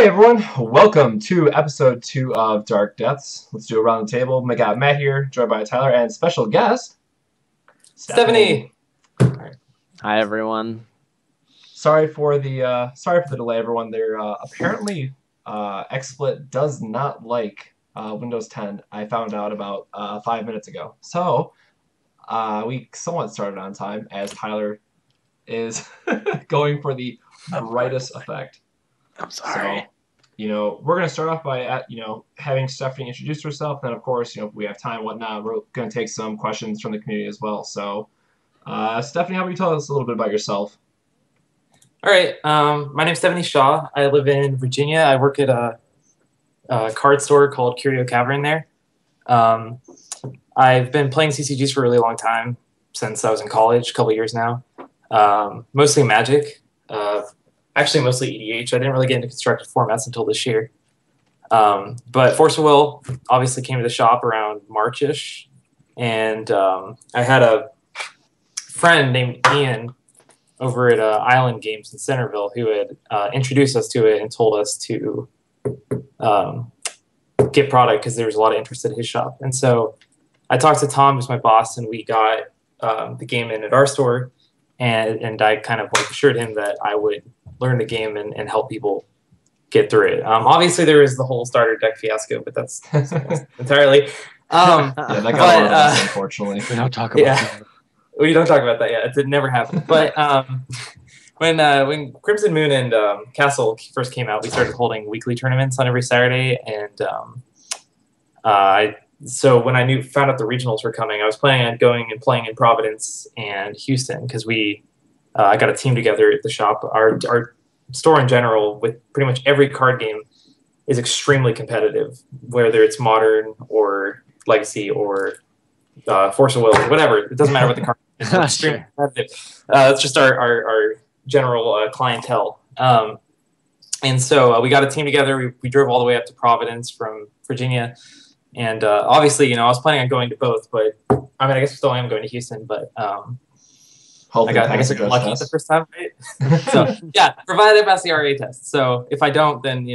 Hey everyone, welcome to episode 2 of Dark Deaths. Let's do a round the table. We got Matt here, joined by Tyler, and special guest, Stephanie. Hi everyone. Sorry for the delay, everyone. There apparently XSplit does not like Windows 10. I found out about 5 minutes ago. So we somewhat started on time as Tyler is going for the brightest effect. I'm sorry. So, we're going to start off by, having Stephanie introduce herself. Then, of course, if we have time, whatnot, we're going to take some questions from the community as well. So, Stephanie, how about you tell us a little bit about yourself? All right. My name's Stephanie Shaw. I live in Virginia. I work at a card store called Curio Cavern there. I've been playing CCGs for a really long time, since I was in college, a couple years now. Mostly Magic. Actually, mostly EDH. I didn't really get into constructed formats until this year. But Force of Will obviously came to the shop around March-ish. And I had a friend named Ian over at Island Games in Centerville who had introduced us to it and told us to get product because there was a lot of interest at his shop. And so I talked to Tom, who's my boss, and we got the game in at our store. And I kind of assured him that I would learn the game and help people get through it. Obviously, there is the whole starter deck fiasco, but that's entirely. Yeah, that got a lot of us, unfortunately. We don't talk about that. We don't talk about that yet. It never happened. But when Crimson Moon and Castle first came out, we started holding weekly tournaments on every Saturday. And so when I found out the regionals were coming, I was planning on going and playing in Providence and Houston because I got a team together at the shop. Our store in general, with pretty much every card game, is extremely competitive, whether it's Modern or Legacy or Force of Will, whatever. It doesn't matter what the card is. It's extremely competitive. That's just our general clientele. And so we got a team together. We drove all the way up to Providence from Virginia. And obviously, I was planning on going to both, but I guess I still am going to Houston, but I guess I got lucky the first time, right? So yeah, provided I pass the RA test. So if I don't, then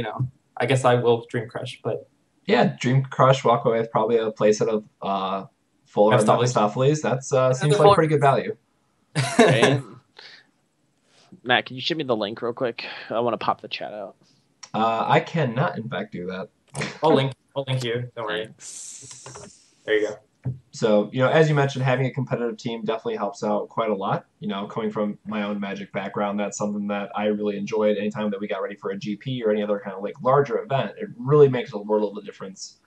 I guess I will Dream Crush. But yeah, Dream Crush, walk away with probably a playset of Fuller and Mephistopheles. That seems like pretty good value. Okay. Matt, can you shoot me the link real quick? I want to pop the chat out. I cannot, in fact, do that. I'll link you. Don't worry. There you go. So, as you mentioned, having a competitive team definitely helps out quite a lot. Coming from my own Magic background, that's something that I really enjoyed anytime that we got ready for a GP or any other kind of larger event. It really makes a world of a difference,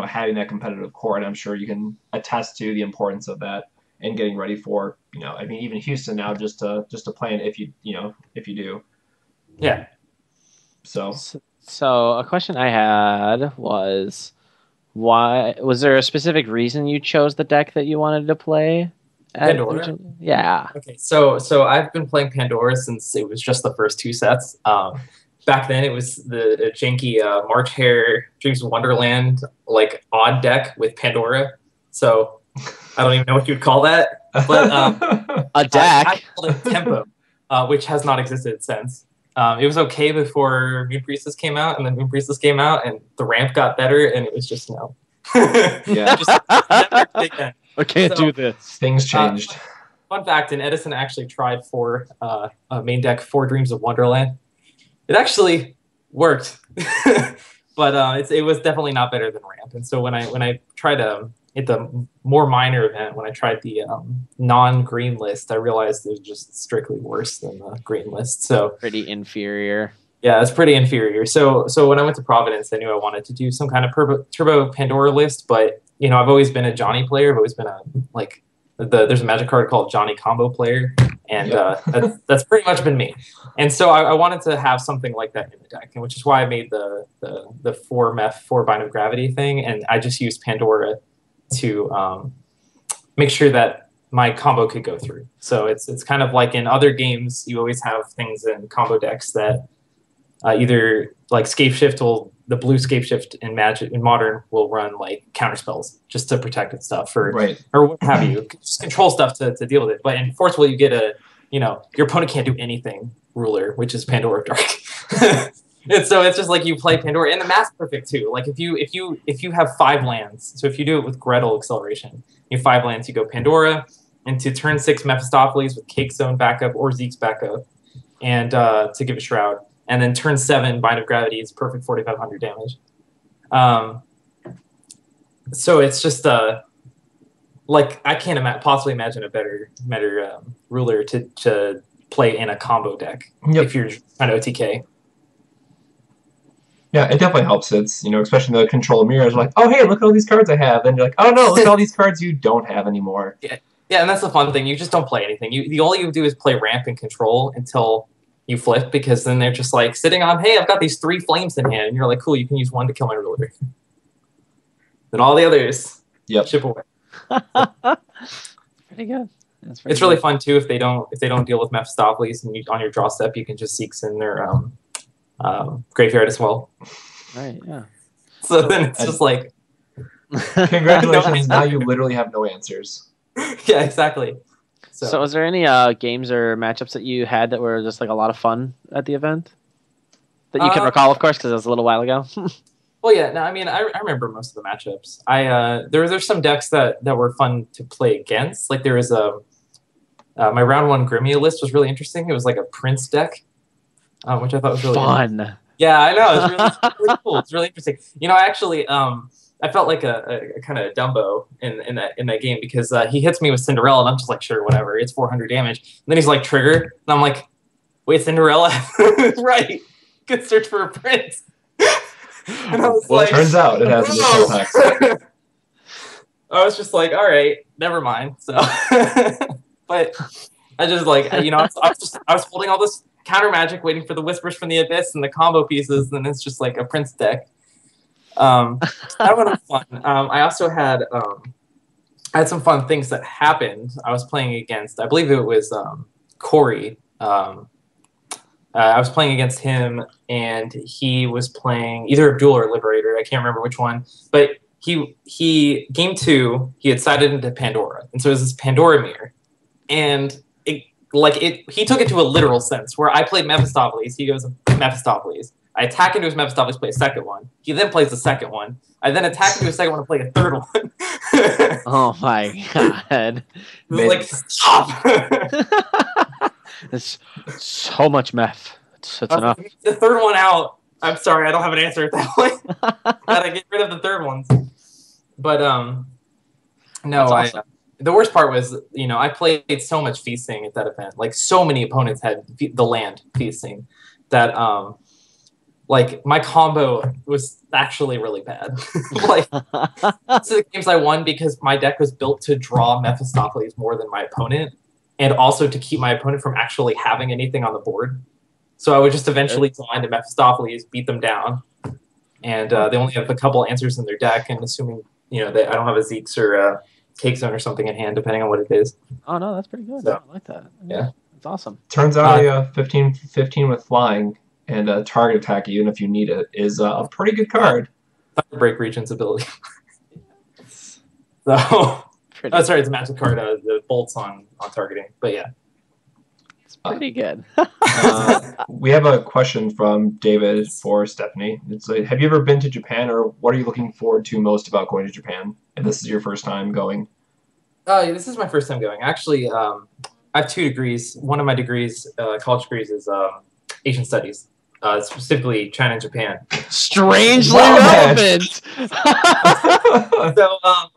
having that competitive core. And I'm sure you can attest to the importance of that and getting ready for, even Houston now just to plan if you do. Yeah. So a question I had was, why was there a specific reason you chose the deck that you wanted to play? Pandora. Yeah. Okay, so I've been playing Pandora since it was just the first two sets. Back then, it was the janky March Hare Dreams of Wonderland odd deck with Pandora. So I don't even know what you would call that, but a deck. I called it Tempo, which has not existed since. It was okay before Moon Priestess came out, and then Moon Priestess came out, and the ramp got better, and it was just yeah. I can't do this. Things changed. Fun fact: Edison actually tried for a main deck for Dreams of Wonderland. It actually worked, but it was definitely not better than ramp. And so when I tried at the more minor event, when I tried the non-green list, I realized it was just strictly worse than the green list. So pretty inferior. Yeah, it's pretty inferior. So when I went to Providence, I knew I wanted to do some kind of turbo Pandora list, but I've always been a Johnny player. I've always been there's a Magic card called Johnny Combo player, and that's pretty much been me. And so I wanted to have something like that in the deck, and which is why I made the 4 Meph 4 Bind of Gravity thing, and I just used Pandora to make sure that my combo could go through. So it's kind of like in other games, you always have things in combo decks that either Scape Shift the blue Scape Shift in Magic in Modern will run counter spells just to protect its stuff or what have you, just control stuff to deal with it. But in Force Will, you get your opponent can't do anything ruler, which is Pandora of Dark. it's just like you play Pandora, and the math's perfect too. Like if you have 5 lands, so if you do it with Gretel acceleration, you have 5 lands, you go Pandora into turn 6 Mephistopheles with Cake Zone backup or Zeke's backup, and to give a Shroud, and then turn 7 Bind of Gravity is perfect 4,500 damage. So it's just like I can't possibly imagine a better ruler to play in a combo deck if you're trying to OTK. Yeah, it definitely helps. It's, especially the control mirrors, like, oh, hey, look at all these cards I have. Then you're like, oh, no, look at all these cards you don't have anymore. Yeah, and that's the fun thing. You just don't play anything. The all you do is play ramp and control until you flip, because then they're just like sitting on, hey, I've got these 3 flames in hand. And you're like, cool, you can use 1 to kill my ruler. Then all the others ship away. Pretty good. It's really fun, too, if they don't deal with Mephistopheles, and on your draw step, you can just Seeks in their graveyard as well. Right, yeah. So then it's just like... Congratulations, now you literally have no answers. Yeah, exactly. So was there any games or matchups that you had that were just like a lot of fun at the event? That you can recall, of course, because it was a little while ago. Well, yeah, no, I mean, I remember most of the matchups. There's some decks that were fun to play against. Like there was my round 1 Grimia list was really interesting. It was like a Prince deck, which I thought was really fun. Yeah, I know. It's really cool. It's really interesting. Actually, I felt like a kind of Dumbo in that game, because he hits me with Cinderella, and I'm just like, sure, whatever. It's 400 damage. And then he's like, trigger, and I'm like, wait, Cinderella? Right. Good search for a prince. And I was well, it turns out it has additional text. I was just like, all right, never mind. So, but I just like, I was holding all this counter magic, waiting for the Whispers from the Abyss and the combo pieces, and it's just like a Prince deck. That one was fun. I also had I had some fun things that happened. I was playing against, I believe it was Corey. I was playing against him, and he was playing either Abdul or Liberator. I can't remember which one, but he game 2 he had sided into Pandora, and so it was this Pandora mirror, and he took it to a literal sense where I played Mephistopheles. He goes Mephistopheles. I attack into his Mephistopheles, play a second one. He then plays the second one. I then attack into a second one and play a third one. Oh my god! It was like, stop. It's so much meth. It's enough. The third one out. I'm sorry, I don't have an answer at that point. Gotta get rid of the third ones. But no, awesome. The worst part was, I played so much feasting at that event. Like, so many opponents had the land feasting that like my combo was actually really bad. Like, so the games I won because my deck was built to draw Mephistopheles more than my opponent, and also to keep my opponent from actually having anything on the board. So I would just eventually draw into Mephistopheles, beat them down, and they only have a couple answers in their deck, and assuming that I don't have a Zeke's or a Cake Zone or something in hand, depending on what it is. Oh no, that's pretty good. So, I like that. Yeah, it's awesome. Turns out a 15 with flying and a target attack, even if you need it, is a pretty good card. Break Regent's ability. So, sorry, it's a magic card. The bolts on targeting, but yeah, it's pretty good. We have a question from David for Stephanie. It's like, have you ever been to Japan, or what are you looking forward to most about going to Japan? If this is your first time going. This is my first time going. Actually, I have 2 degrees. One of my degrees, college degrees, is Asian Studies. Specifically China and Japan. Strangely relevant. So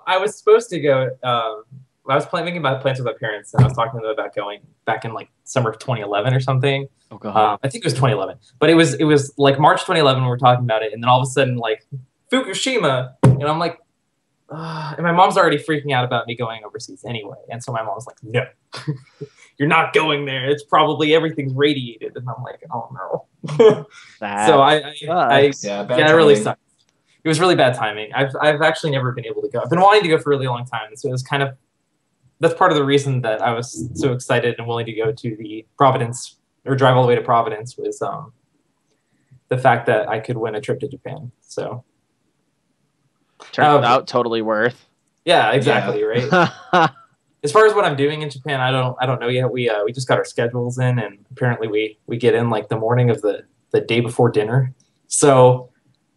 I was supposed to go. I was making my plans with my parents, and I was talking to them about going back in like summer of 2011 or something. Oh god. I think it was 2011, but it was like March 2011 we were talking about it, and then all of a sudden like Fukushima, and I'm like, and my mom's already freaking out about me going overseas anyway, and so my mom's like, no. You're not going there. It's probably everything's radiated. And I'm like, oh no. So it really sucked. It was really bad timing. I've actually never been able to go. I've been wanting to go for a really long time. So it was that's part of the reason that I was so excited and willing to go to the Providence, or drive all the way to Providence, was the fact that I could win a trip to Japan. So turned out totally worth. Yeah, exactly. Yeah. Right. As far as what I'm doing in Japan, I don't know yet. We just got our schedules in, and apparently we get in like the morning of the the day before dinner. So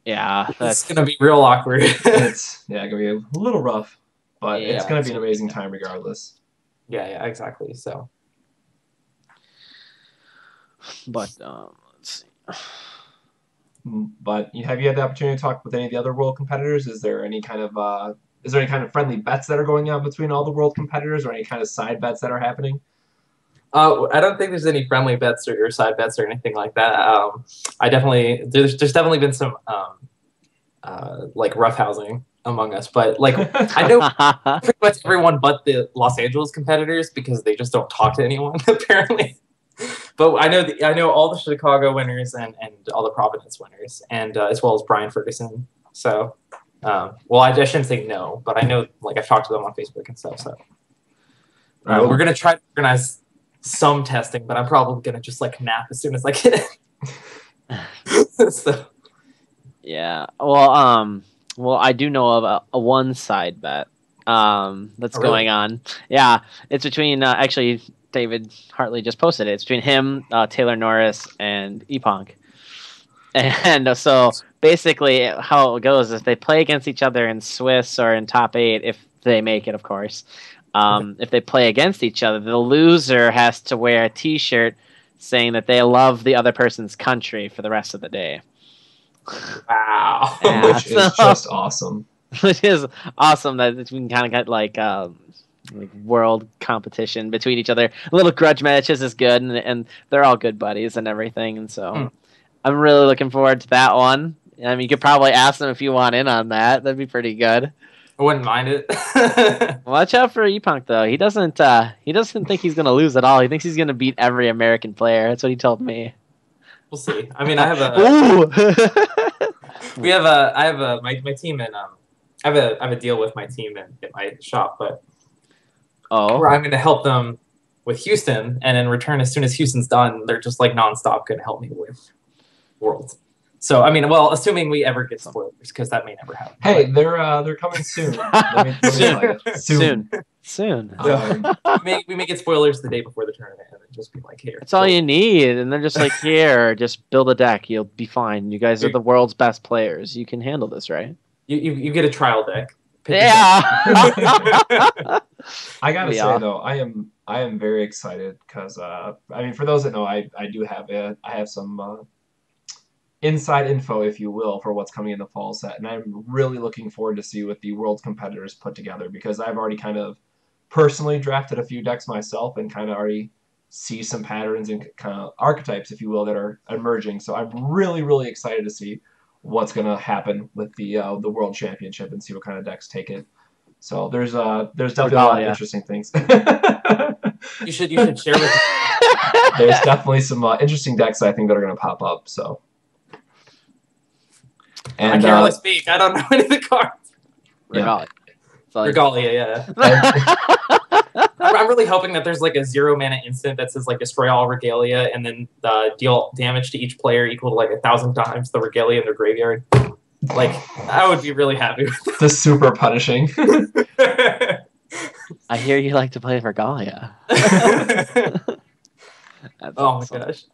Yeah, it's going to be real awkward. It's going to be a little rough, but it's Yeah, going to be an amazing time regardless. Yeah, exactly. So, but let's see. But have you had the opportunity to talk with any of the other world competitors? Is there any kind of friendly bets that are going on between all the world competitors, or any kind of side bets that are happening? I don't think there's any friendly bets or side bets or anything like that. There's definitely been some like roughhousing among us, but like I know pretty much everyone but the Los Angeles competitors because they just don't talk to anyone apparently. But I know all the Chicago winners and all the Providence winners, and as well as Brian Ferguson. So, well, I shouldn't say no, but I know like I've talked to them on Facebook and stuff. So, we're gonna try to organize some testing, but I'm probably gonna just like nap as soon as I get it. So. Yeah. Well, I do know of a one side bet that's going on. Yeah, it's between actually David Hartley just posted it. It's between him, Taylor Norris, and Epong. And so basically, how it goes is they play against each other in Swiss or in top 8 if they make it, of course. If they play against each other, the loser has to wear a T-shirt saying that they love the other person's country for the rest of the day. Wow. Yeah, which is just awesome. Which is awesome that we can kind of get like world competition between each other. Little grudge matches is good, and they're all good buddies and everything. And so I'm really looking forward to that one. I mean, you could probably ask them if you want in on that. That'd be pretty good. I wouldn't mind it. Watch out for Epunk though. He doesn't think he's gonna lose at all. He thinks he's gonna beat every American player. That's what he told me. We'll see. I mean, I have a. I have my team and I have a deal with my team and at my shop, but where I'm going to help them with Houston, and in return, as soon as Houston's done, they're just like nonstop going to help me with Worlds. So I mean, well, assuming we ever get spoilers, because that may never happen. Hey, they're coming soon. Soon. We may get spoilers the day before the tournament, and then just be like, here. That's all you need, and they're just like, here, just build a deck. You'll be fine. You guys are the world's best players. You can handle this, right? You get a trial deck. Yeah. I gotta say though, I am very excited because I mean, for those that know, I have some inside info, if you will, for what's coming in the fall set, and I'm really looking forward to see what the world competitors put together, because I've already kind of personally drafted a few decks myself and kind of already see some patterns and kind of archetypes, if you will, that are emerging. So I'm really excited to see what's going to happen with the World Championship and see what kind of decks take it. So there's definitely a lot of interesting things. you should share with me. There's definitely some interesting decks I think that are going to pop up. So. And, I can't really speak. I don't know any of the cards. Regalia, yeah. I'm really hoping that there's like a 0-mana instant that says like destroy all Regalia and then deal damage to each player equal to like 1,000 times the Regalia in their graveyard. Like, I would be really happy with that. The super punishing. I hear you like to play Regalia. Oh my gosh.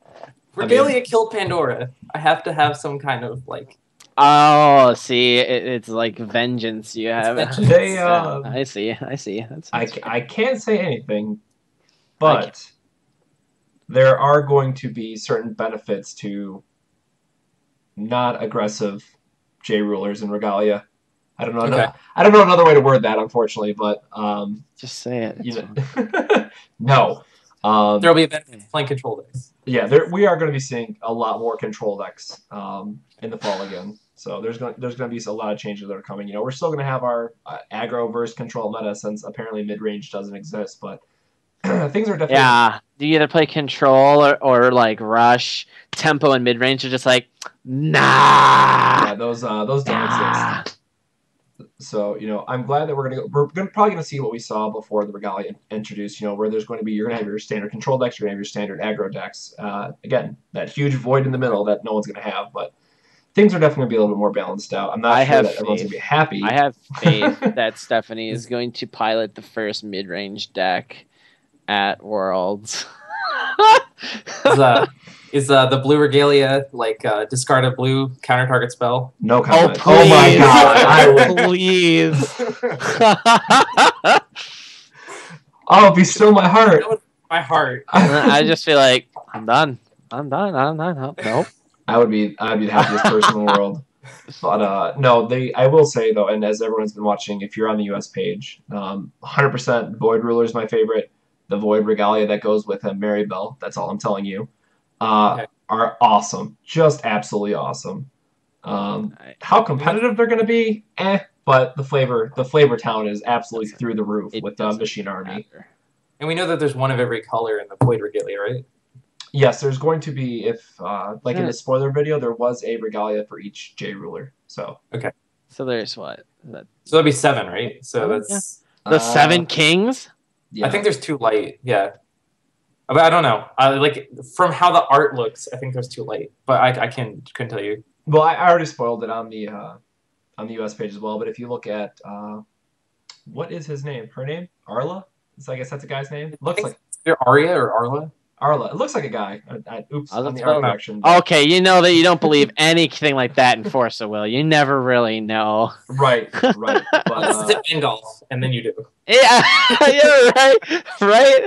Regalia killed Pandora. I have to have some kind of like. Oh, see, it's like vengeance you have. They, I see. I can't say anything, but there are going to be certain benefits to not aggressive J rulers in Regalia. I don't know. Okay. I don't know another way to word that, unfortunately, but just say it. You know, no. There'll be a benefit to playing control decks. Yeah, we are going to be seeing a lot more control decks in the fall again. So there's going to be a lot of changes that are coming. You know, we're still going to have our aggro versus control meta, since apparently mid range doesn't exist, but things are definitely. Yeah, do you either play control or like rush? Tempo and mid range are just like nah. Yeah, those don't exist. So, you know, I'm glad that we're probably going to see what we saw before the Regalia introduced, you know, where you're going to have your standard control decks, you're going to have your standard aggro decks. Again, that huge void in the middle that no one's going to have, but things are definitely going to be a little bit more balanced out. I'm not sure that everyone's going to be happy. I have faith that Stephanie is going to pilot the first mid-range deck at Worlds. Is the blue regalia like discard a blue counter target spell? No Oh, comment. please. Oh my god! I would. Please. Oh, be still my heart. That was my heart. I just feel like I'm done. I'm done. Nope. I'd be the happiest person in the world. But no, I will say though, and as everyone's been watching, if you're on the US page, 100% Void Ruler is my favorite. The Void Regalia that goes with him, Maribel, that's all I'm telling you, Okay. are awesome. Just absolutely awesome. How competitive they're going to be, but the flavor town is absolutely through the roof with the Machine Army. And we know that there's one of every color in the Void Regalia, right? Yes, there's going to be, if like in the spoiler video, there was a regalia for each J ruler. So okay. So there's what? So that'd be 7, right? So that's the 7 kings. Yeah. I think there's 2 light. Yeah, but I don't know. Like from how the art looks, I think there's 2 light, but I couldn't tell you. Well, I already spoiled it on the US page as well. But if you look at what is his name? Her name? Arla? So I guess that's a guy's name. Looks like either Arya or Arla. Arla. It looks like a guy. Oops, on the art direction. Okay, you know that you don't believe anything like that in Force of Will. You never really know. Right. But, Unless it's in golf, and then you do. Yeah, yeah, right.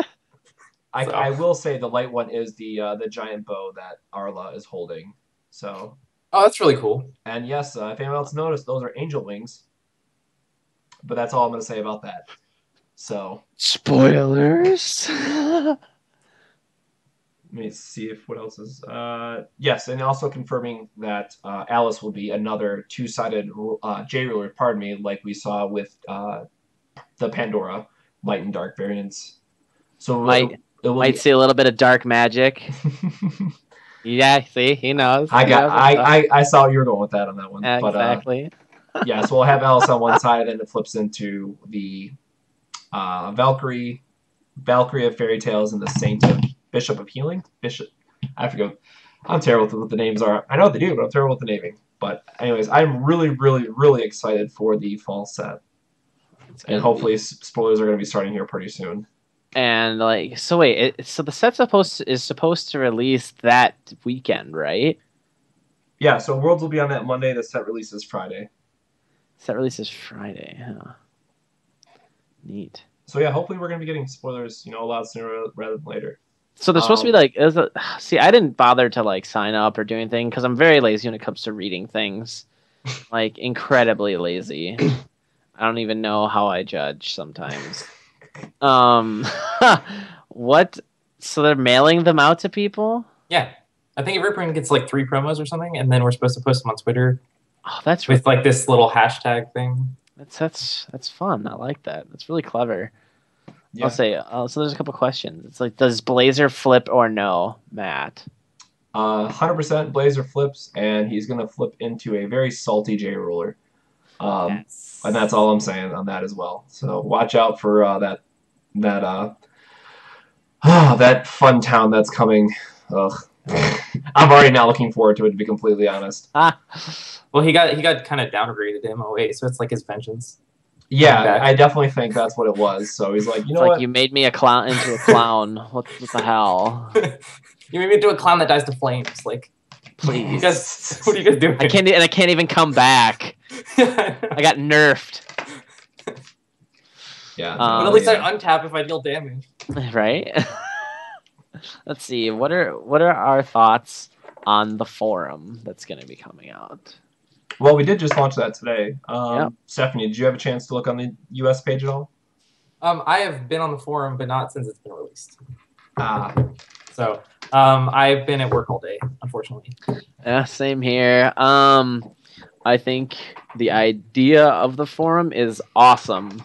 I will say the light one is the giant bow that Arla is holding. So. Oh, that's really cool. And yes, if anyone else noticed, those are angel wings. But that's all I'm going to say about that. So. Spoilers. Let me see if what else is. Yes, and also confirming that Alice will be another 2-sided J ruler. Pardon me, like we saw with the Pandora light and dark variants. So it might see a little bit of dark magic. Yeah, see, he knows. I saw you were going with that on that one. Exactly. But yeah, so we'll have Alice on one side, and then it flips into the Valkyrie of Fairy Tales and the Saint of Bishop of Healing? I forget. I'm terrible with what the names are. I know what they do, but I'm terrible with the naming. But anyways, I'm really, really, really excited for the fall set. And hopefully spoilers are going to be starting here pretty soon. And like, so wait, so the set's supposed to release that weekend, right? Yeah, so Worlds will be on that Monday. The set releases Friday. Set releases Friday, huh? Neat. So yeah, hopefully we're going to be getting spoilers, a lot sooner rather than later. So there's supposed to be like, see, I didn't bother to like sign up or do anything because I'm very lazy when it comes to reading things, like incredibly lazy. I don't even know how I judge sometimes. What? So they're mailing them out to people? Yeah, I think every print gets like 3 promos or something, and then we're supposed to post them on Twitter. Oh, that's with like this little hashtag thing. That's fun. I like that. That's really clever. Yeah. I'll say. So there's a couple questions. It's like, does Blazer flip or no, Matt? 100% Blazer flips, and he's going to flip into a very salty J ruler. Yes. And that's all I'm saying on that as well. So watch out for that fun town that's coming. Ugh. I'm already not looking forward to it, to be completely honest. Well, he got kind of downgraded to MOA, so it's like his vengeance. Yeah, I definitely think that's what it was. So he's like, what? You made me a clown into a clown. What the hell? You made me into a clown that dies to flames. Like, please. What are you guys doing? I can't even come back. I got nerfed. Yeah. But at least I untap if I deal damage. Right. Let's see. What are our thoughts on the forum that's going to be coming out? Well, we did just launch that today. Yep. Stephanie, did you have a chance to look on the US page at all? I have been on the forum, but not since it's been released. So I've been at work all day, unfortunately. Yeah, same here. I think the idea of the forum is awesome.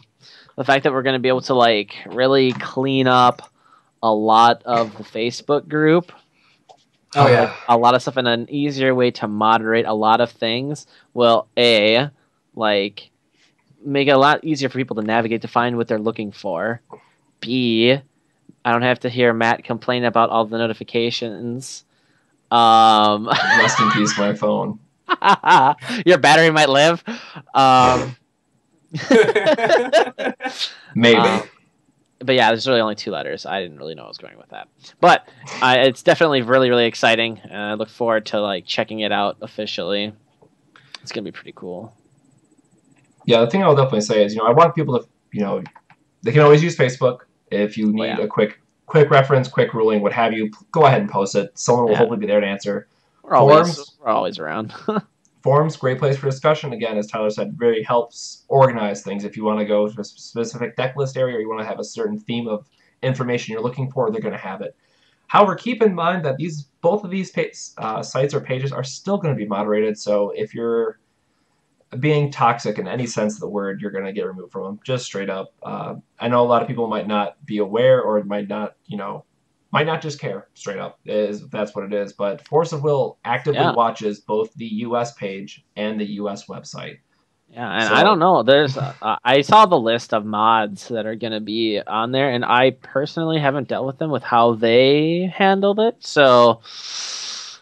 The fact that we're going to be able to like really clean up a lot of the Facebook group. Oh yeah, like, a lot of stuff, and an easier way to moderate a lot of things will like make it a lot easier for people to navigate to find what they're looking for. B, I don't have to hear Matt complain about all the notifications. Rest in peace, my phone. Your battery might live. Maybe. but yeah, there's really only 2 letters. I didn't really know I was going with that, but it's definitely really, really exciting. I look forward to like checking it out officially. It's gonna be pretty cool. Yeah, the thing I'll definitely say is, I want people to, they can always use Facebook if you need a quick reference, quick ruling, what have you. Go ahead and post it. Someone will hopefully be there to answer. We're always around. Forums, great place for discussion. Again, as Tyler said, very helps organize things. If you want to go to a specific deck list area or you want to have a certain theme of information you're looking for, they're going to have it. However, keep in mind that both of these sites or pages are still going to be moderated. So if you're being toxic in any sense of the word, you're going to get removed from them, just straight up. I know a lot of people might not be aware or might not just care, straight up, if that's what it is. But Force of Will actively watches both the U.S. page and the U.S. website. Yeah, and I don't know. There's I saw the list of mods that are going to be on there, and I personally haven't dealt with them with how they handled it. So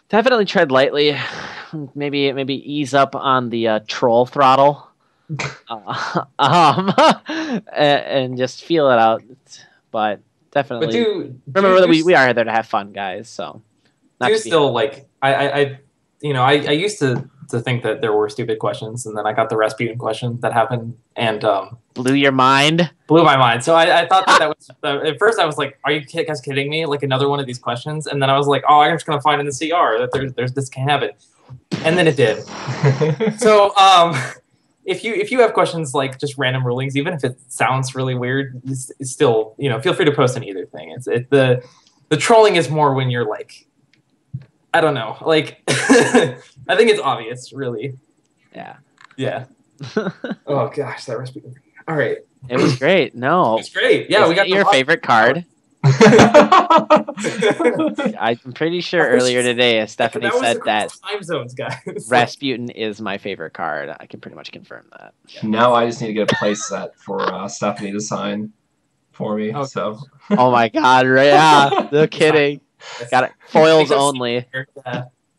definitely tread lightly. Maybe ease up on the troll throttle, and just feel it out. But definitely, remember that we are there to have fun, guys. So do still like I used to think that there were stupid questions, and then I got the Rasputin question that happened, and blew your mind. Blew my mind. So I thought that was at first I was like, "Are you guys kidding me?" Like another one of these questions, and then I was like, "Oh, I'm just gonna find in the CR that there's this can't happen," and then it did. So if you have questions like just random rulings, even if it sounds really weird, it's still feel free to post in either thing. The trolling is more when you're like, I don't know, like I think it's obvious, really. Yeah. Yeah. Oh gosh, that recipe. All right. It was great. No. It's great. Yeah, we got your favorite card. I'm pretty sure earlier today Stephanie said that time zones, guys. Rasputin is my favorite card. I can pretty much confirm that. Now I just need to get a play set for Stephanie to sign for me. Okay. So. Oh my God! Right? Yeah. No kidding. Got it. Foils only.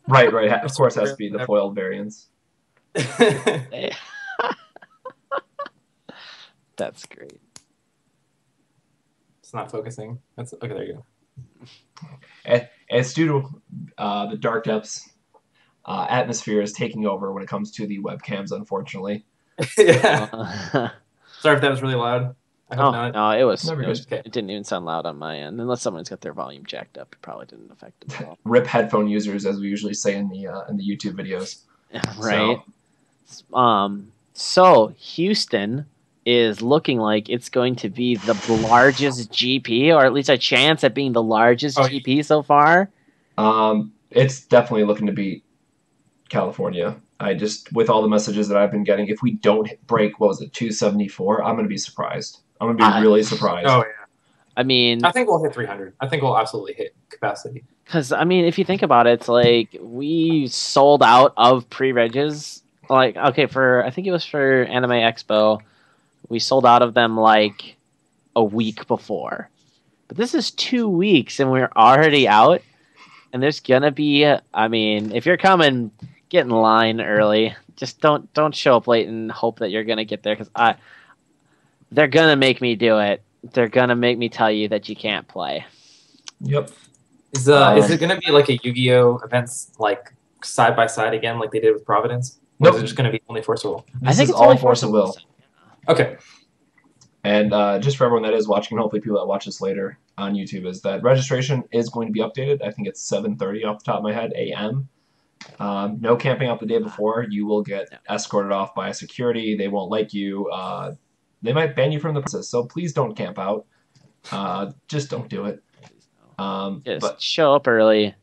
Right. Of course, it has to be the foiled variants. That's great. It's not focusing. Okay. There you go. As due to the dark depths, atmosphere is taking over when it comes to the webcams. Unfortunately. Yeah. Sorry if that was really loud. No, it was. It didn't even sound loud on my end, unless someone's got their volume jacked up. It probably didn't affect it at all. Rip headphone users, as we usually say in the YouTube videos. Right. So Houston is looking like it's going to be the largest GP, or at least a chance at being the largest GP so far. It's definitely looking to beat California. With all the messages that I've been getting, if we don't break, 274, I'm going to be surprised. I'm going to be really surprised. Oh, yeah. I mean, I think we'll hit 300. I think we'll absolutely hit capacity. Because, I mean, if you think about it, it's like we sold out of pre-regs. Like, okay, I think it was for Anime Expo, we sold out of them like a week before. But this is 2 weeks and we're already out. And there's going to be, I mean, if you're coming, get in line early. Just don't show up late and hope that you're going to get there, because they're going to make me do it. They're going to make me tell you that you can't play. Yep. Is it going to be like a Yu-Gi-Oh events like side by side again, like they did with Providence? Or is it just going to be only Force of Will? I think it's all Force of Will. Okay. And just for everyone that is watching, and hopefully people that watch this later on YouTube, is that registration is going to be updated. I think it's 7:30 off the top of my head a.m. No camping out the day before. You will get escorted off by security. They won't like you. They might ban you from the process. So please don't camp out. Just don't do it. Just show up early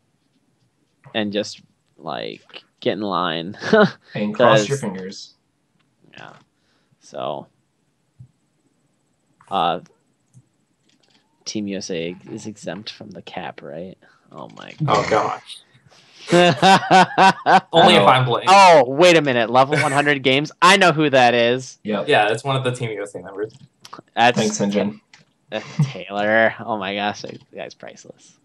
and just like get in line and cross your fingers. Yeah. So, Team USA is exempt from the cap, right? Oh my God. Oh gosh. Only if I'm playing. Oh, wait a minute. Level 100 games. I know who that is. Yep. Yeah, that's one of the Team USA members. Thanks, Sinjin. Taylor. Oh my gosh, that guy's priceless.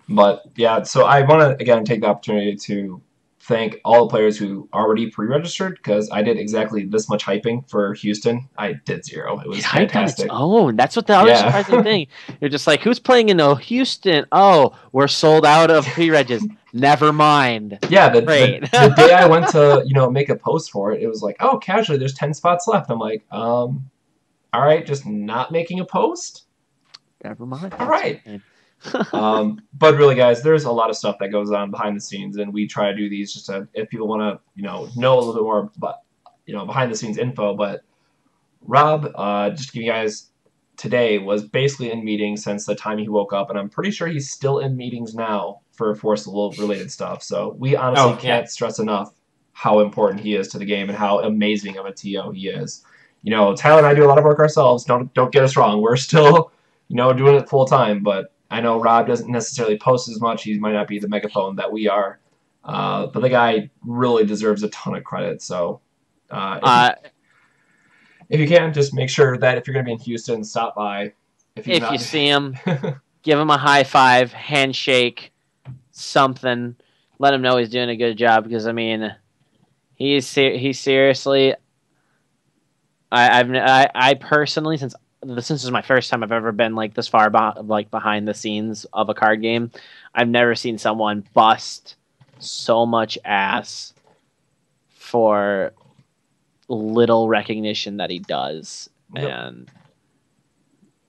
But yeah, so I want to again take the opportunity to thank all the players who already pre-registered because I did exactly this much hyping for Houston. I did 0. It was It hyped on its fantastic. own. That's what the other Yeah. surprising thing. You're just like, who's playing in Houston? Oh, we're sold out of pre-regs. Never mind. Yeah, the day I went to make a post for it, it was like, oh, casually, there's 10 spots left. I'm like, all right, just not making a post. Never mind. All right. But really, guys, there's a lot of stuff that goes on behind the scenes, and we try to do these just to, if people want to know a little bit more, but behind the scenes info. But Rob, just to give you guys, today was basically in meetings since the time he woke up, and I'm pretty sure he's still in meetings now for Forcible related stuff. So we honestly can't stress enough how important he is to the game and how amazing of a TO he is. Tyler and I do a lot of work ourselves. Don't get us wrong. We're still doing it full time, but I know Rob doesn't necessarily post as much. He might not be the megaphone that we are, but the guy really deserves a ton of credit. So if you can, just make sure that if you're going to be in Houston, stop by. If you see him, give him a high five, handshake, something. Let him know he's doing a good job because, I mean, he's seriously... I personally, since this is my first time I've ever been like this far behind the scenes of a card game, I've never seen someone bust so much ass for little recognition that he does. Yep. And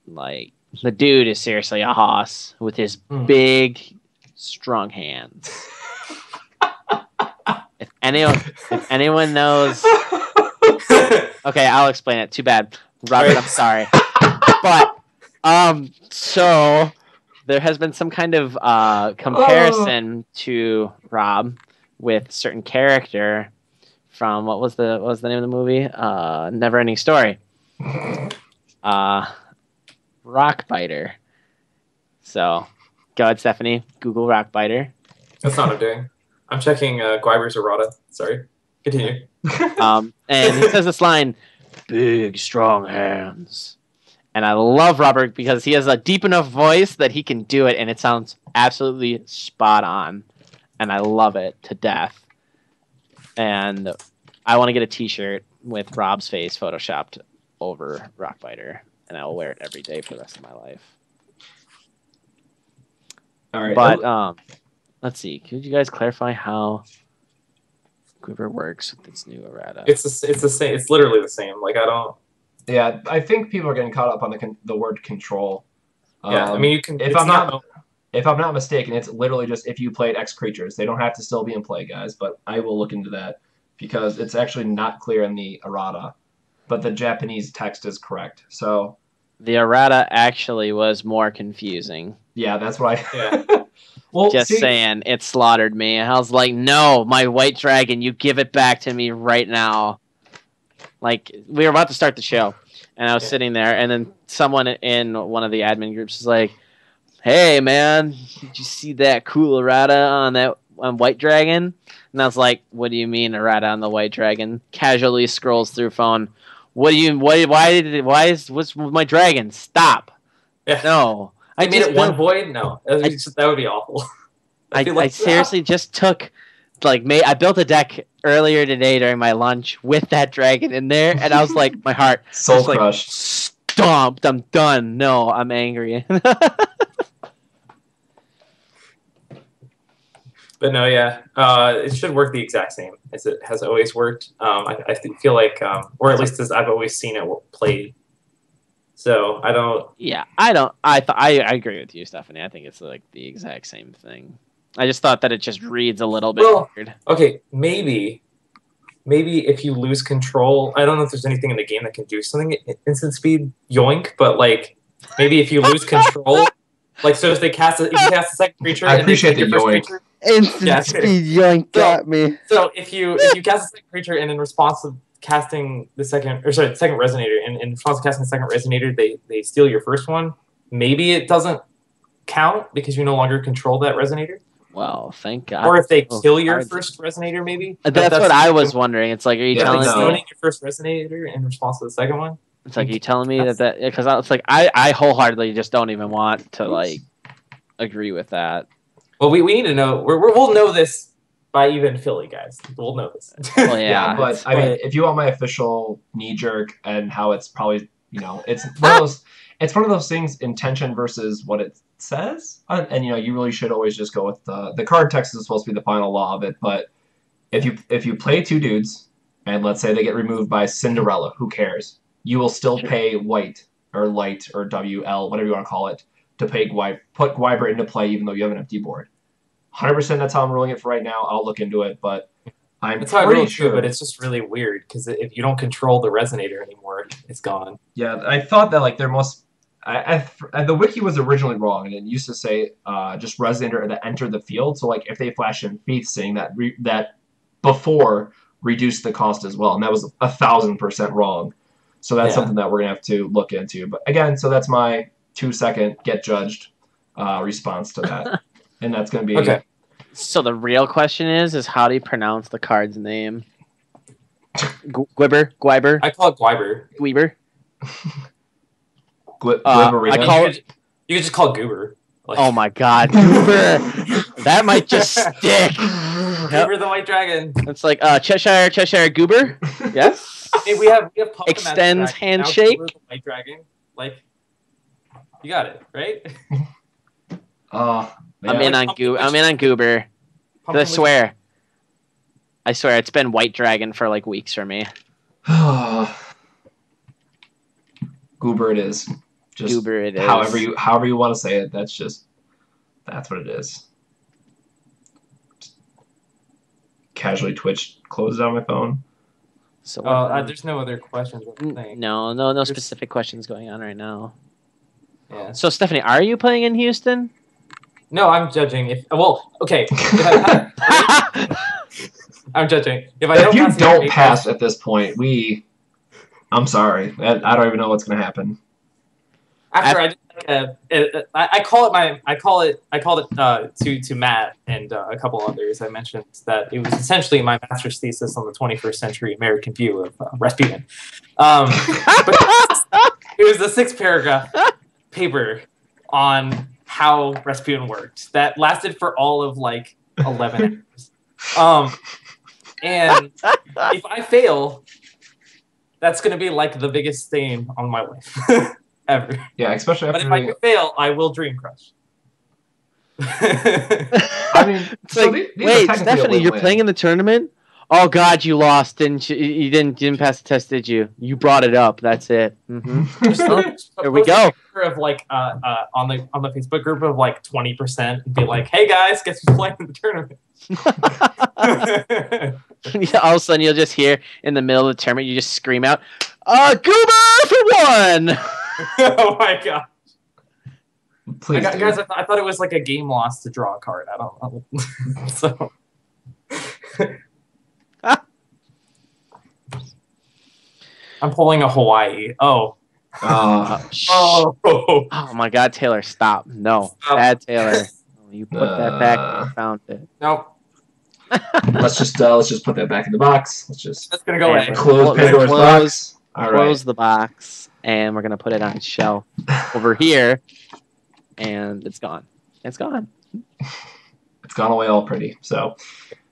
like the dude is seriously a hoss with his big, strong hands. If anyone knows, okay, I'll explain it. Too bad, Robert. I'm sorry, but so there has been some kind of comparison to Rob with certain character from what was the name of the movie? Never-Ending Story. Rockbiter. So go ahead, Stephanie. Google Rockbiter. That's not what I'm doing. I'm checking Guiber's errata. Sorry. Continue. And he says this line, "Big, strong hands." And I love Robert because he has a deep enough voice that he can do it, and it sounds absolutely spot on. And I love it to death. And I want to get a T-shirt with Rob's face photoshopped over Rockbiter, and I will wear it every day for the rest of my life. All right. But let's see. Could you guys clarify how Quiver works with its new errata? It's the same. It's literally the same. Like I don't. Yeah, I think people are getting caught up on the word control. Yeah, I mean you can. If I'm not mistaken, it's literally just if you played X creatures. They don't have to still be in play, guys. But I will look into that because it's actually not clear in the errata, but the Japanese text is correct. So the errata actually was more confusing. Yeah, that's why. Yeah. Well, saying, it slaughtered me. I was like, no, my white dragon, you give it back to me right now. Like, we were about to start the show, and I was sitting there, and then someone in one of the admin groups was like, hey, man, did you see that cool errata on white dragon? And I was like, what do you mean errata on the white dragon? Casually scrolls through phone. What's with my dragon? Stop. Yeah. No. I made it one void? No. That would be awful. I seriously just took, I built a deck earlier today during my lunch with that dragon in there, and I was like, my heart. Soul crushed. Stomped. I'm done. No, I'm angry. But no, yeah. It should work the exact same as it has always worked. I feel like, or at least as I've always seen it played. So I don't. Yeah, I don't. I agree with you, Stephanie. I think it's like the exact same thing. I just thought that it just reads a little bit weird. Okay, maybe if you lose control, I don't know if there's anything in the game that can do something at instant speed, yoink. But like maybe if you lose control, like so if you cast a second creature, I appreciate the yoink. Instant speed yoink got me. So if you cast a second creature and in response to casting the second resonator, and in response to casting the second resonator, they steal your first one. Maybe it doesn't count because you no longer control that resonator. Well, thank God. Or if they kill your first resonator, maybe. That's what I was wondering. It's like, are you telling me stealing your first resonator in response to the second one? It's like, are you telling me that because it's like I wholeheartedly just don't even want to agree with that. Well, we need to know. We'll know this by even Philly guys. We'll know this. Well, Yeah, but I mean, if you want my official knee jerk and how it's probably, it's one of those, it's one of those things, intention versus what it says, and you really should always just go with the card text is supposed to be the final law of it. But if you play two dudes and let's say they get removed by Cinderella, who cares? You will still pay white or light or WL, whatever you want to call it, to put Gwyber into play even though you have an empty board. 100% that's how I'm ruling it for right now. I'll look into it, but I'm pretty sure. But it's just really weird because if you don't control the resonator anymore, it's gone. Yeah, I thought that like there must. The wiki was originally wrong, and it used to say just resonator that entered the field. So like if they flash in Faith saying that before reduced the cost as well, and that was 1,000% wrong. So that's something that we're gonna have to look into. But again, so that's my 2-second get judged response to that. And that's going to be... Okay. So the real question is how do you pronounce the card's name? Gwyber? I call it Gwyber. Gwyber? I call it... You could just call it Goober. Like... Oh my god, Goober! That might just stick! Goober the White Dragon. It's like Cheshire Goober? Yes? I mean, we have Extends handshake. Goober the White Dragon. Like, you got it, right? I'm in on Goober. I swear, it's been White Dragon for like weeks for me. Goober it is. Just Goober it is. However you want to say it. That's what it is. Just casually closes out my phone. So there's no other questions. No specific questions going on right now. Yeah. So Stephanie, are you playing in Houston? No, I'm judging. Okay. I'm judging. If you don't pass at this point, I'm sorry. I don't even know what's going to happen. After I called it to Matt and a couple others. I mentioned that it was essentially my master's thesis on the 21st century American view of Rasputin. But it was a 6-paragraph paper on how Rasputin worked that lasted for all of like 11 hours. And if I fail, that's going to be like the biggest stain on my life ever. Yeah, especially after. But if I fail, I will dream crush. I mean, wait, Stephanie, you're playing in the tournament? Oh God, you lost, didn't you? You didn't pass the test, did you? You brought it up. That's it. Mm-hmm. Here we go. Of like on the Facebook group of like 20% and be like, hey guys, guess who's playing in the tournament? Yeah, all of a sudden you'll just hear in the middle of the tournament, you just scream out, Goober for 1! Oh my god. Please, guys, I thought it was like a game loss to draw a card. I don't know. So. I'm pulling a Hawaii. Oh my god, Taylor, stop. No. Bad Taylor. You put that back and you found it. Nope. Let's just put that back in the box. That's gonna go away. Close Pandora's box. Close the box, and we're gonna put it on its shelf over here, and it's gone. It's gone. It's gone away all pretty. So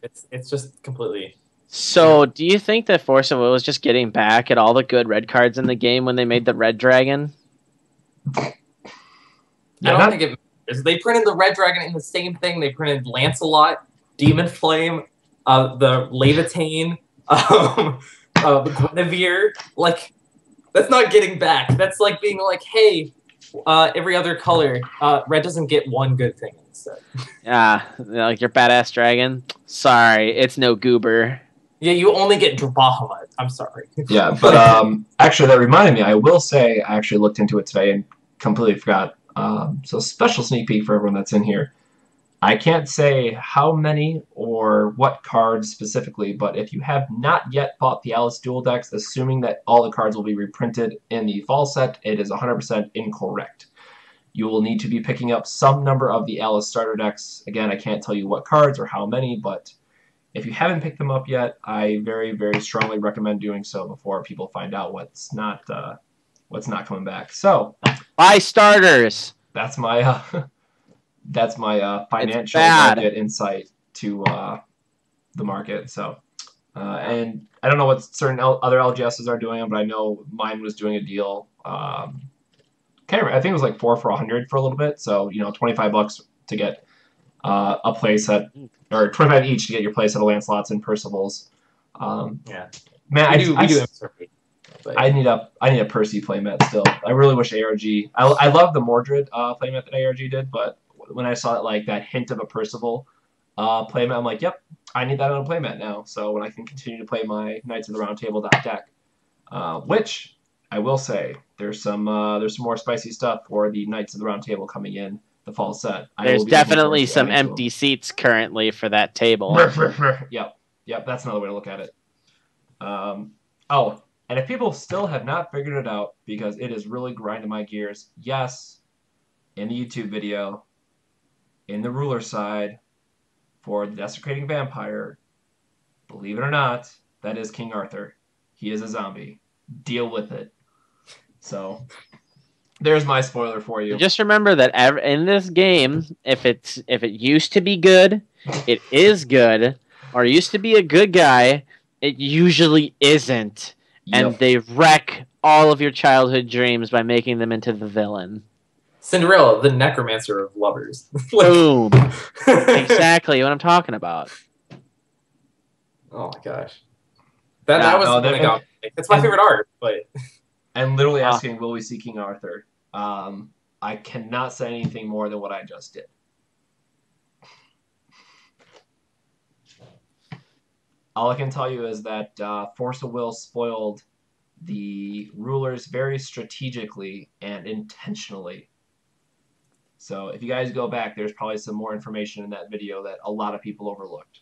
it's just completely. So, do you think that Force of Will was just getting back at all the good red cards in the game when they made the Red Dragon? I don't think it matters. They printed the Red Dragon in the same thing. They printed Lancelot, Demon Flame, the Leviatane, the Guinevere. Like, that's not getting back. That's like being like, hey, every other color, red doesn't get one good thing instead. Yeah, like your badass dragon. Sorry, it's no Goober. Yeah, you only get Bahamut. I'm sorry. Yeah, but actually, that reminded me. I will say I actually looked into it today and completely forgot. So special sneak peek for everyone that's in here. I can't say how many or what cards specifically, but if you have not yet bought the Alice Duel decks, assuming that all the cards will be reprinted in the fall set, it is 100% incorrect. You will need to be picking up some number of the Alice starter decks. Again, I can't tell you what cards or how many, but if you haven't picked them up yet, I very, very strongly recommend doing so before people find out what's not coming back. So, buy starters. That's my financial market insight to the market. So, and I don't know what certain other LGSs are doing, but I know mine was doing a deal. Can't remember, I think it was like 4 for 100 for a little bit. So $25 to get a place at, or 25 each to get your place at a Lancelot's and Percival's. Yeah, Man, we do MSRP. But I need a Percy playmat still. I really wish ARG. I love the Mordred playmat that ARG did, but when I saw that hint of a Percival playmat, I'm like, yep, I need that on a playmat now. So when I can continue to play my Knights of the Round Table deck, which I will say there's some more spicy stuff for the Knights of the Round Table coming in the fall set. There's definitely some empty seats currently for that table. Yep, that's another way to look at it. Oh. And if people still have not figured it out, because it is really grinding my gears, yes, in the YouTube video, in the ruler side, for the Desecrating Vampire, believe it or not, that is King Arthur. He is a zombie. Deal with it. So, there's my spoiler for you. Just remember that in this game, if it used to be good, it is good, or it used to be a good guy, it usually isn't. And they wreck all of your childhood dreams by making them into the villain. Cinderella, the necromancer of lovers. Boom. Exactly what I'm talking about. Oh my gosh. That was the one that got me. It's my favorite art, but and literally asking, will we see King Arthur? I cannot say anything more than what I just did. All I can tell you is that Force of Will spoiled the rulers very strategically and intentionally. So if you guys go back, there's probably some more information in that video that a lot of people overlooked.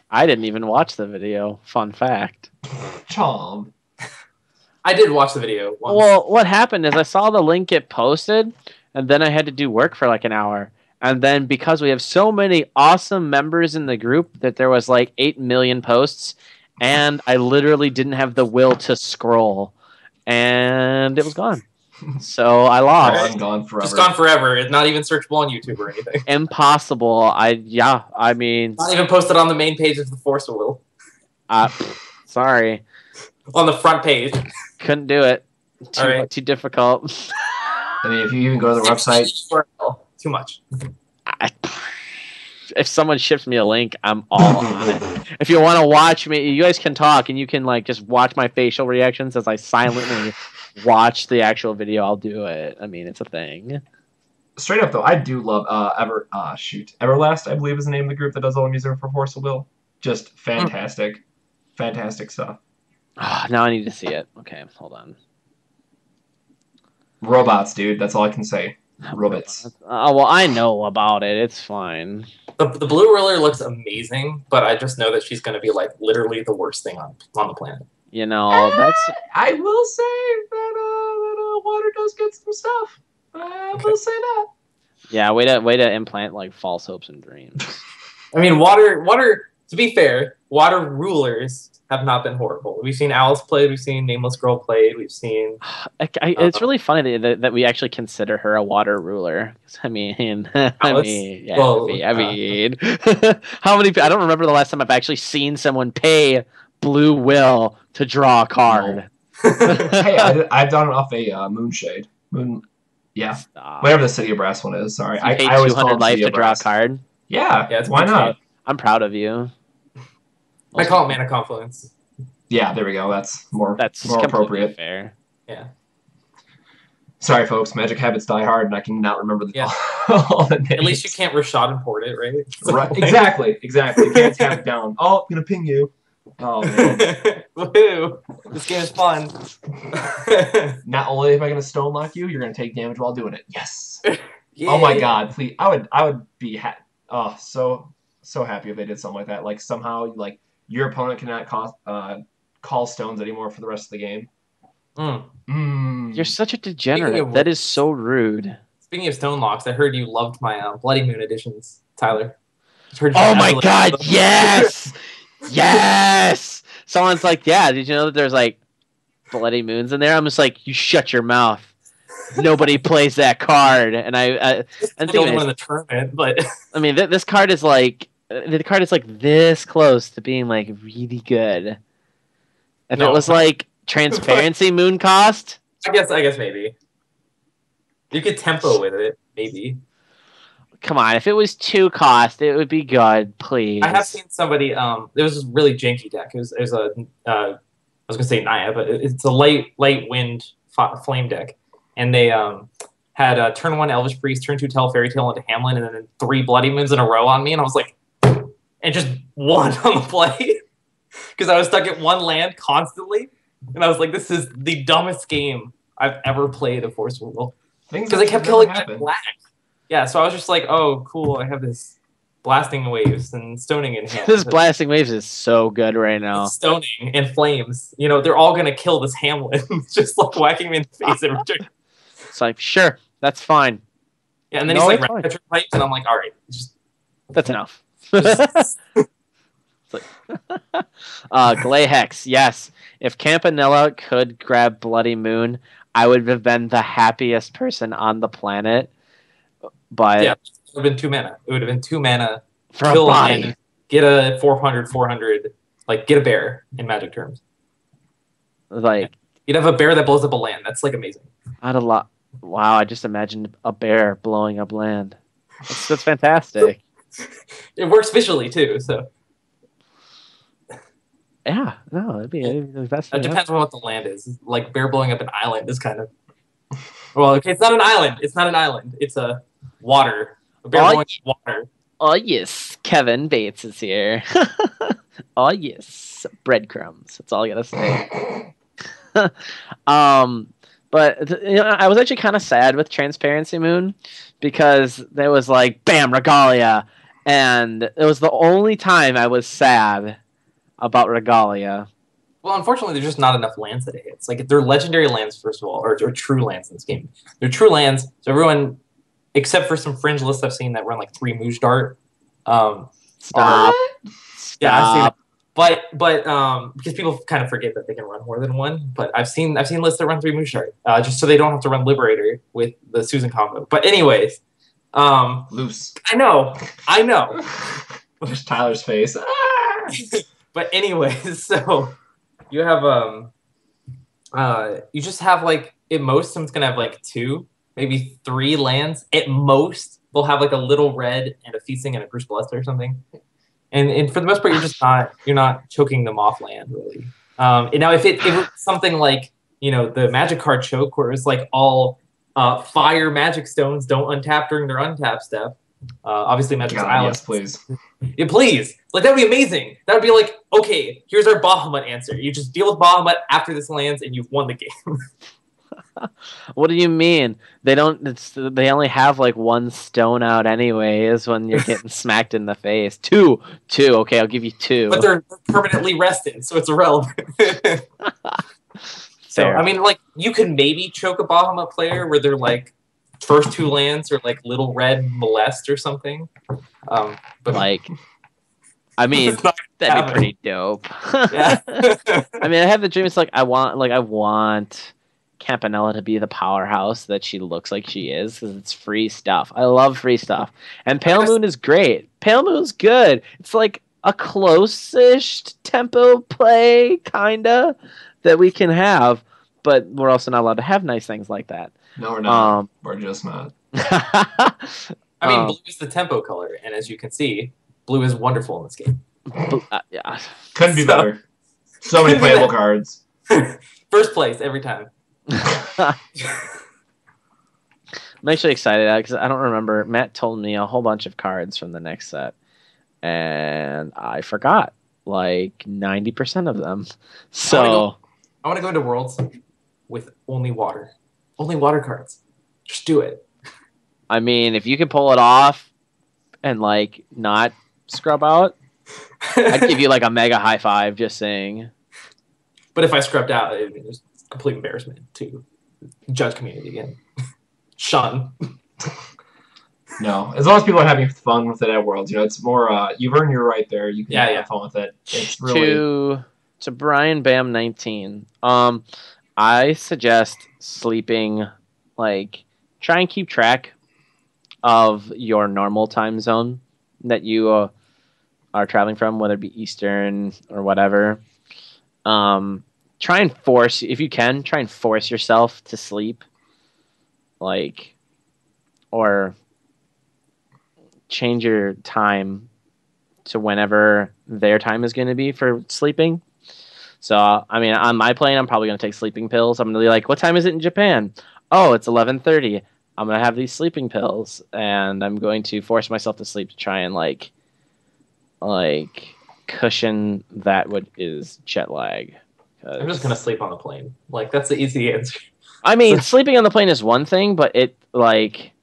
I didn't even watch the video. Fun fact. Chom. I did watch the video once. Well, what happened is I saw the link get posted, and then I had to do work for like an hour. And then because we have so many awesome members in the group that there was like 8 million posts, and I literally didn't have the will to scroll, and it was gone. So I lost. It's gone forever. Just gone forever. It's not even searchable on YouTube or anything. Impossible. I mean, not even posted on the main page of the Force of Will. Sorry. On the front page. Couldn't do it. Too difficult. I mean, if you even go to the website. Too much. If someone ships me a link, I'm all on it. If you want to watch me, you guys can talk, and you can like just watch my facial reactions as I silently watch the actual video. I'll do it. I mean, it's a thing. Straight up though, I do love Everlast, I believe is the name of the group that does all the music for Force of Will. Just fantastic, fantastic stuff. Now I need to see it. Okay, hold on. Robots, dude. That's all I can say. Robots. Well, I know about it. It's fine. The blue ruler looks amazing, but I just know that she's going to be like literally the worst thing on the planet. You know, that's. I will say that water does get some stuff. I will say that. Yeah, way to implant like false hopes and dreams. I mean, water. To be fair, water rulers have not been horrible. We've seen Alice played, we've seen Nameless Girl played, we've seen... It's really funny that we actually consider her a water ruler. I mean, how many... I don't remember the last time I've actually seen someone pay blue will to draw a card. Hey, I've done it off a Moonshade. Yeah. Whatever the City of Brass one is, sorry. I always 200 life to draw a card? Yeah, why not? I'm proud of you. I call it Mana Confluence. Yeah, there we go. That's more appropriate. Fair. Yeah. Sorry, folks. Magic habits die hard, and I cannot remember all the names. At least you can't Rashad import it, right? Right. Exactly. You can't tap it down. Oh, I'm gonna ping you. Oh man. Woohoo! This game is fun. Not only am I gonna stone lock you, you're gonna take damage while doing it. Yes. Yay. Oh my god, please! I would be so happy if they did something like that. Like somehow, like your opponent cannot call stones anymore for the rest of the game. You're such a degenerate. That is so rude. Speaking of stone locks, I heard you loved my Bloody Moon editions, Tyler. Oh my god, yes! Yes! Someone's like, yeah, did you know that there's like Bloody Moons in there? I'm just like, you shut your mouth. Nobody plays that card. And I think don't win the tournament, but I mean, this card is like the card is like this close to being like really good. If it was like Transparency Moon cost, I guess maybe you could tempo with it. Maybe. Come on, if it was 2 cost, it would be good. Please. I have seen somebody. It was this really janky deck. It was a. I was gonna say Naya, but it's a light wind flame deck, and they had turn 1 Elvish Priest, turn 2 Fairy Tale into Hamlin, and then 3 Bloody Moons in a row on me, and I was like, and just won on the play because I was stuck at 1 land constantly, and I was like, this is the dumbest game I've ever played of Force World because I kept killing my black. Yeah, so I was just like, oh, cool, I have this blasting waves and stoning in hand. This blasting waves is so good right now. Stoning and flames. You know, they're all going to kill this Hamlet. Just like whacking me in the face every turn. It's like, sure, that's fine. Yeah, and then he's like, Raptor pipes, and I'm like, all right. That's enough. It's like, Glay Hex, yes. If Campanella could grab Bloody Moon, I would have been the happiest person on the planet. But yeah, it would have been 2 mana. It would have been 2 mana. For a body. Get a 400, like get a bear in Magic terms. Like you'd have a bear that blows up a land. That's like amazing. I'd a lot. Wow, I just imagined a bear blowing up land. That's fantastic. It works visually too, so. Yeah, no, it'd be the best. It depends on what the land is. Like bear blowing up an island is kind of. Well, okay, it's not an island. It's not an island. It's a water. A bear blowing up water. Oh yes, Kevin Bates is here. Oh yes, breadcrumbs. That's all I gotta say. But I was actually kind of sad with Transparency Moon because there was like, bam, Regalia, and it was the only time I was sad about Regalia. Well, unfortunately, there's just not enough lands that it hits. Like, they're legendary lands, first of all, or true lands in this game. They're true lands, so everyone, except for some fringe lists I've seen that run like 3 Moosh Dart. Stop. Yeah, I've seen it. But because people kind of forget that they can run more than one. But I've seen lists that run 3 Moosh Dart, just so they don't have to run Liberator with the Susan combo. But anyways, loose. I know. Just Tyler's face. But anyways, so you have you just have like at most someone's gonna have like 2, maybe 3 lands. At most, they'll have like a little red and a feasting and a Bruce Blessed or something. And for the most part, you're not choking them off land really. And now if it was something like the Magic card choke where it's like all fire Magic stones don't untap during their untap step. Obviously, Magic's Island. Yes, please. Yeah, please. Like that would be amazing. That would be like, okay, here's our Bahamut answer. You just deal with Bahamut after this lands, and you've won the game. What do you mean? They don't. They only have like 1 stone out anyways when you're getting smacked in the face. 2. Okay, I'll give you 2. But they're permanently rested, so it's irrelevant. So I mean, like you can maybe choke a Bahamut player where they're like first 2 lands are like little red molest or something. But like, I mean, that'd be pretty dope. Yeah. I mean, I have the dream. It's like I want Campanella to be the powerhouse that she looks like she is because it's free stuff. I love free stuff, and Pale Moon is great. Pale Moon's good. It's like a close-ish tempo play, kinda, that we can have, but we're also not allowed to have nice things like that. No, we're not. We're just not. I mean, blue is the tempo color, and as you can see, blue is wonderful in this game. Yeah, couldn't be better. So many playable cards. First place every time. I'm actually excited because I don't remember. Matt told me a whole bunch of cards from the next set, and I forgot like 90% of them. So I want to go into Worlds with only water cards. Just do it. I mean, if you can pull it off and like not scrub out, I'd give you like a mega high five. Just saying. But if I scrubbed out, it was complete embarrassment to judge community and shun. No, as long as people are having fun with it at Worlds, it's more. You've earned your right there. You can have fun with it. It's really to Brian Bam 19. I suggest sleeping. Like, try and keep track of your normal time zone that you are traveling from, whether it be Eastern or whatever. Try and force, if you can, try and force yourself to sleep, like, or change your time to whenever their time is going to be for sleeping. So, I mean, on my plane, I'm probably going to take sleeping pills. I'm going to be like, what time is it in Japan? Oh, it's 11:30. I'm going to have these sleeping pills, and I'm going to force myself to sleep to try and, like cushion that what is jet lag. I'm just going to sleep on the plane. Like, that's the easy answer. I mean, sleeping on the plane is one thing, but it, like,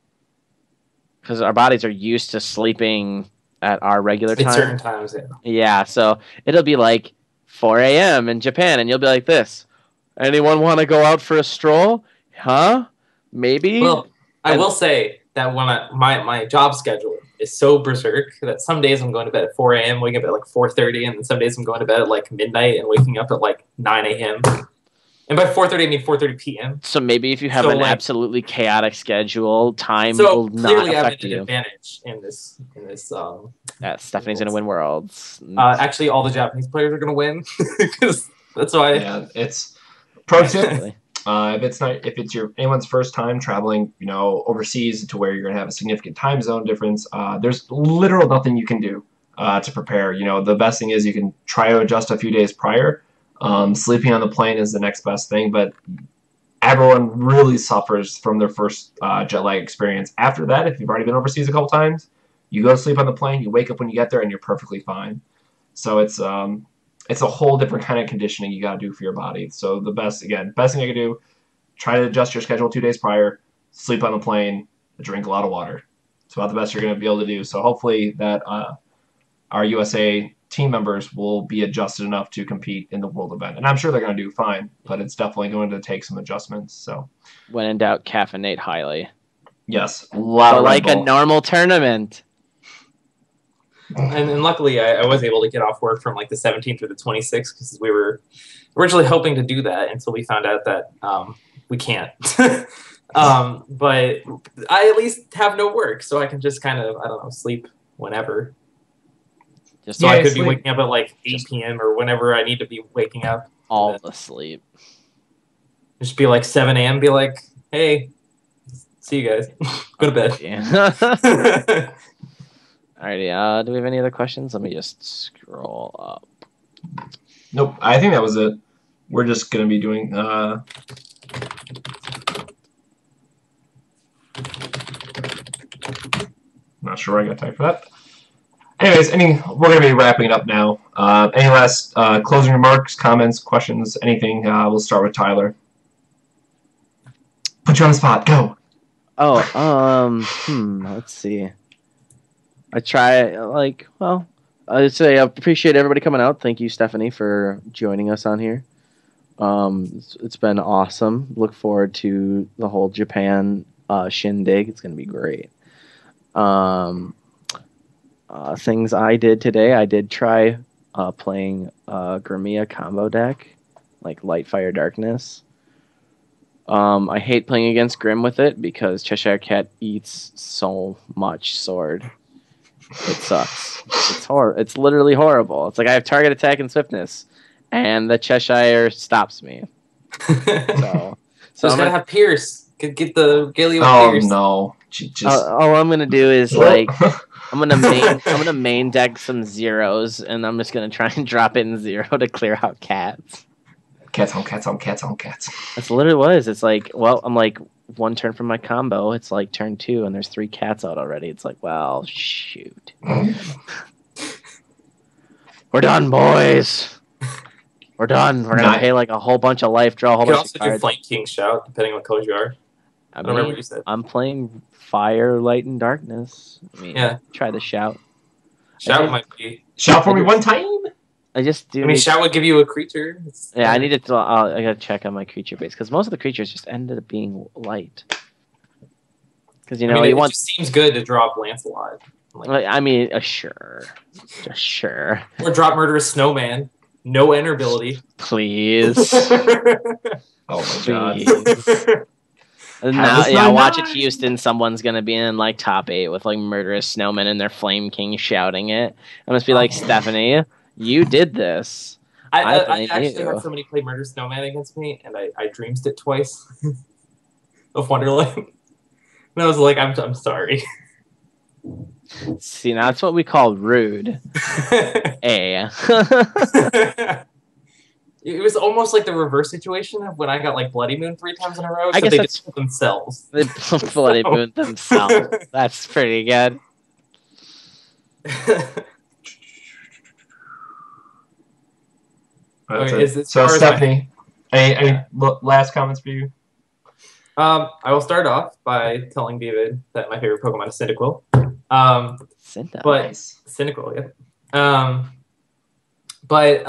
because our bodies are used to sleeping at our regular time. At certain times, yeah. Yeah, so it'll be like 4 a.m. in Japan, and you'll be like this. Anyone want to go out for a stroll? Huh? Maybe? Well, I will say that when my job schedule is so berserk that some days I'm going to bed at 4 a.m., waking up at like 4:30, and then some days I'm going to bed at like midnight and waking up at like 9 a.m. And by 4:30, I mean 4:30 p.m. So maybe if you have an absolutely chaotic schedule, time will not clearly affect I'm you. an advantage in this. Yeah, Stephanie's gonna win Worlds. Actually, all the Japanese players are gonna win because that's why. Yeah, it's pro tip. If it's anyone's first time traveling, overseas to where you're gonna have a significant time zone difference, there's literal nothing you can do to prepare. The best thing is you can try to adjust a few days prior. Sleeping on the plane is the next best thing, but everyone really suffers from their first jet lag experience. After that, if you've already been overseas a couple times, you go to sleep on the plane, you wake up when you get there, and you're perfectly fine. So it's a whole different kind of conditioning you got to do for your body. So the best thing I could do, try to adjust your schedule 2 days prior, sleep on the plane, drink a lot of water. It's about the best you're going to be able to do. So hopefully that our USA team members will be adjusted enough to compete in the world event. And I'm sure they're going to do fine, but it's definitely going to take some adjustments. So when in doubt, caffeinate highly. Yes. A lot of like a normal tournament. And luckily, I was able to get off work from like the 17th through the 26th because we were originally hoping to do that until we found out that we can't. But I at least have no work, so I can just kind of, I don't know, sleep whenever. So I could be waking up at like 8 p.m. or whenever I need to be waking up. All asleep. Just be like 7 a.m. Be like, hey, see you guys. Go to bed. Yeah. Alrighty. Do we have any other questions? Let me just scroll up. Nope. I think that was it. We're just gonna be doing. Not sure where I got time for that. Anyways, we're going to be wrapping it up now. Any last closing remarks, comments, questions, anything? We'll start with Tyler. Put you on the spot. Go. Oh, let's see. I'd say I appreciate everybody coming out. Thank you, Stephanie, for joining us on here. It's been awesome. Look forward to the whole Japan shindig. It's going to be great. Things I did today, I did try playing Grimea combo deck, like Light, Fire, Darkness. I hate playing against Grim with it because Cheshire Cat eats so much sword. It sucks. It's literally horrible. It's like I have target attack and swiftness, and the Cheshire stops me. So it's gotta have Pierce. Get the Galio Pierce. Oh no! All I'm gonna do is like. I'm gonna main deck some zeros, and I'm just gonna try and drop it in 0 to clear out cats. Cats on cats on cats on cats. That's literally what it is. It's like, well, I'm like 1 turn from my combo. It's like turn 2, and there's 3 cats out already. It's like, well, shoot. We're done, boys. We're done. We're gonna pay like a whole bunch of life, draw a whole bunch of cards. You can also do Flank King Shout, depending on what colors you are. I don't remember what you said. I'm playing Fire, Light, and Darkness. I mean, yeah. Try the Shout. Shout might be. Shout for me one time? I just do. I mean, Shout would give you a creature. I needed to. I gotta check on my creature base because most of the creatures just ended up being light. Because it just seems good to drop Lancelot. Sure, just sure. Or drop Murderous Snowman. No enter ability. Please. Oh my god. And Have now, this yeah, watch it, 9-9. Houston. Someone's gonna be in like top 8 with like murderous snowmen and their Flame King shouting it. I must be like, Stephanie, you did this. I I blame actually had you. somebody play Murder Snowman against me, and I dreamed it twice of Wonderland. And I was like, I'm sorry. See, now that's what we call rude. A. It was almost like the reverse situation of when I got like Bloody Moon 3 times in a row. I So guess they that's- just killed themselves. They bloody moon themselves. That's pretty good. That's Okay, it. as So far as Stephanie, any last comments for you? I will start off by telling David that my favorite Pokemon is Cyndaquil. Cinta. But Nice. Cynical, yeah. But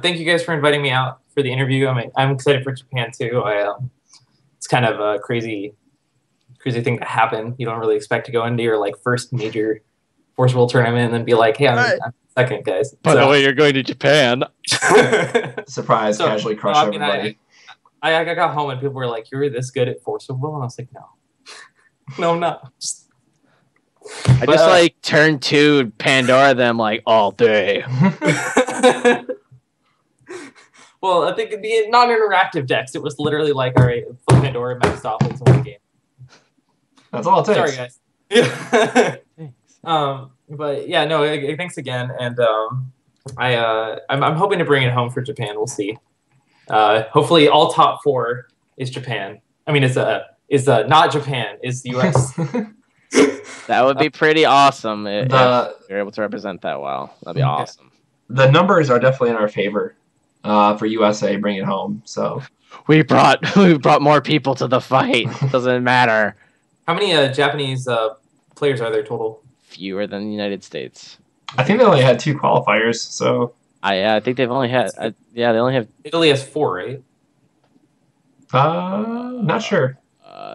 thank you guys for inviting me out for the interview. I'm excited for Japan too. It's kind of a crazy thing to happen. You don't really expect to go into your like first major Force World tournament and then be like, hey, I'm second, guys. By the way, you're going to Japan. Surprise, So, casually crush I mean, everybody. I got home and people were like, "You're this good at Force World?" And I was like, "No, no, I'm not." I just like turned to Pandora them like all day. Well, I think the non-interactive decks, it was literally like, all right, flip Pandora, maxed off, let's win the game. That's all it takes. Sorry, guys. Yeah. Thanks. But yeah, no, thanks again, and I'm hoping to bring it home for Japan. We'll see. Hopefully, all top 4 is Japan. I mean, is not Japan, is the U.S. That would be pretty awesome if you're able to represent that well. That'd be awesome. The numbers are definitely in our favor for USA bringing it home. So we brought more people to the fight. Doesn't matter. How many Japanese players are there total? Fewer than the United States. I think they only had 2 qualifiers. So I think they've only had they only have. Italy has 4, right? Not sure.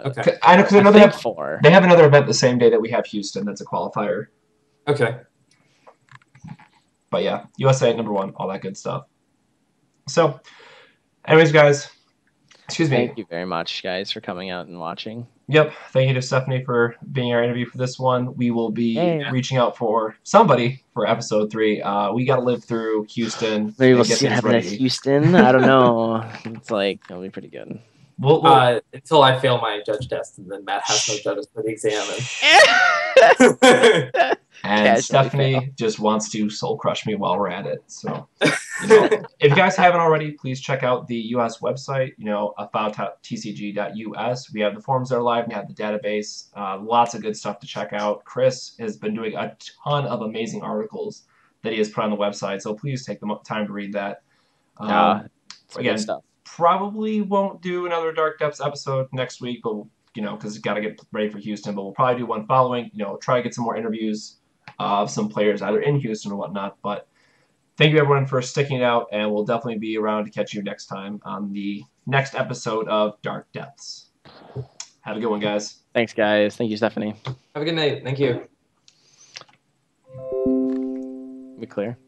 Okay. I know because I know they have 4. They have another event the same day that we have Houston. That's a qualifier. Okay. But yeah, USA #1, all that good stuff. So, anyways, guys, excuse me. Thank you very much, guys, for coming out and watching. Yep. Thank you to Stephanie for being our interview for this one. We will be reaching out for somebody for episode 3. We got to live through Houston. Maybe we'll see what happens at Houston. I don't know. It's like, it'll be pretty good. We'll until I fail my judge test, and then Matt has no judges for the exam. And Stephanie just wants to soul crush me while we're at it. So, if you guys haven't already, please check out the US website, about tcg.us. We have the forums that are live. We have the database. Lots of good stuff to check out. Chris has been doing a ton of amazing articles that he has put on the website. So please take the time to read that. Again, probably won't do another Dark Depths episode next week, but because we've got to get ready for Houston. But we'll probably do one following. Try to get some more interviews of some players either in Houston or whatnot. But thank you everyone for sticking it out, and we'll definitely be around to catch you next time on the next episode of Dark Depths. Have a good one, guys. Thanks, guys. Thank you, Stephanie. Have a good night. Thank you. We clear?